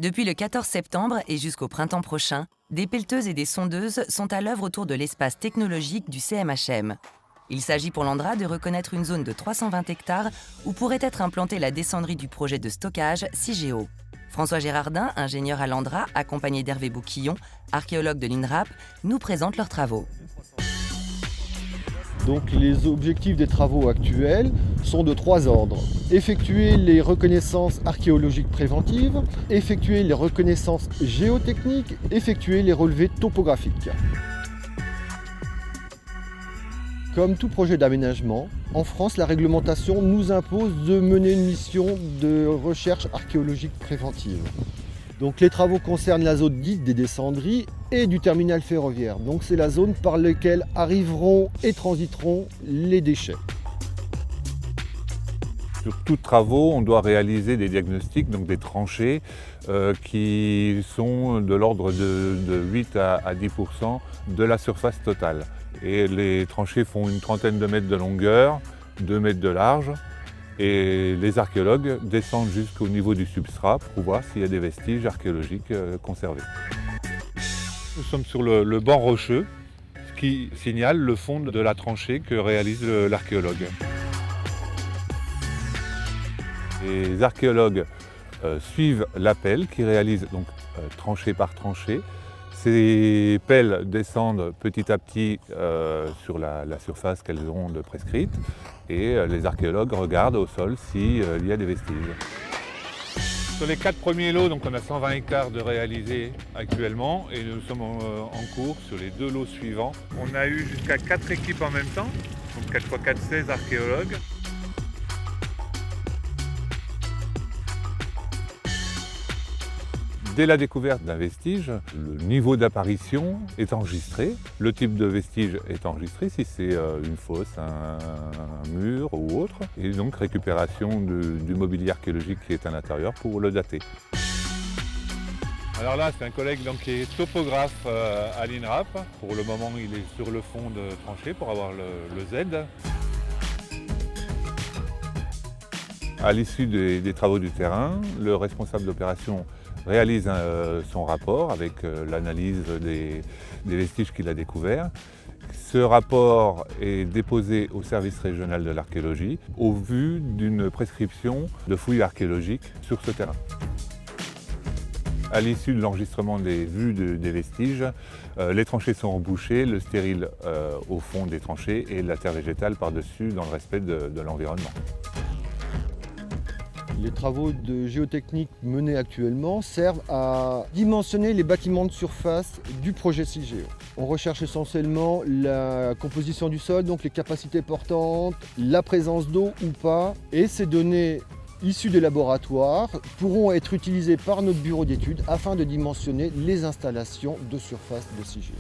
Depuis le 14 septembre et jusqu'au printemps prochain, des pelleteuses et des sondeuses sont à l'œuvre autour de l'espace technologique du CMHM. Il s'agit pour l'Andra de reconnaître une zone de 320 hectares où pourrait être implantée la descendrie du projet de stockage CIGEO. François Gérardin, ingénieur à l'Andra, accompagné d'Hervé Bouquillon, archéologue de l'INRAP, nous présente leurs travaux. Donc les objectifs des travaux actuels sont de 3 ordres. Effectuer les reconnaissances archéologiques préventives, effectuer les reconnaissances géotechniques, effectuer les relevés topographiques. Comme tout projet d'aménagement, en France, la réglementation nous impose de mener une mission de recherche archéologique préventive. Donc les travaux concernent la zone dite des descendries et du terminal ferroviaire. Donc c'est la zone par laquelle arriveront et transiteront les déchets. Sur tous travaux, on doit réaliser des diagnostics, donc des tranchées, qui sont de l'ordre de 8 à 10% de la surface totale. Et les tranchées font une trentaine de mètres de longueur, 2 mètres de large. Et les archéologues descendent jusqu'au niveau du substrat pour voir s'il y a des vestiges archéologiques conservés. Nous sommes sur le banc rocheux, ce qui signale le fond de la tranchée que réalise l'archéologue. Les archéologues suivent la pelle qui réalise donc tranchée par tranchée. Ces pelles descendent petit à petit sur la surface qu'elles ont prescrite et les archéologues regardent au sol s'il y a des vestiges. Sur les 4 premiers lots, donc on a 120 hectares de réalisés actuellement et nous sommes en cours sur les 2 lots suivants. On a eu jusqu'à 4 équipes en même temps, donc 4 x 4, 16 archéologues. Dès la découverte d'un vestige, le niveau d'apparition est enregistré, le type de vestige est enregistré, si c'est une fosse, un mur ou autre, et donc récupération du mobilier archéologique qui est à l'intérieur pour le dater. Alors là, c'est un collègue qui est topographe à l'INRAP. Pour le moment, il est sur le fond de tranchée pour avoir le Z. À l'issue des travaux du terrain, le responsable d'opération réalise son rapport avec l'analyse des vestiges qu'il a découverts. Ce rapport est déposé au service régional de l'archéologie au vu d'une prescription de fouilles archéologiques sur ce terrain. À l'issue de l'enregistrement des vues des vestiges, les tranchées sont rebouchées, le stérile au fond des tranchées et la terre végétale par-dessus dans le respect de l'environnement. Les travaux de géotechnique menés actuellement servent à dimensionner les bâtiments de surface du projet CIGEO. On recherche essentiellement la composition du sol, donc les capacités portantes, la présence d'eau ou pas, et ces données issues des laboratoires pourront être utilisées par notre bureau d'études afin de dimensionner les installations de surface de CIGEO.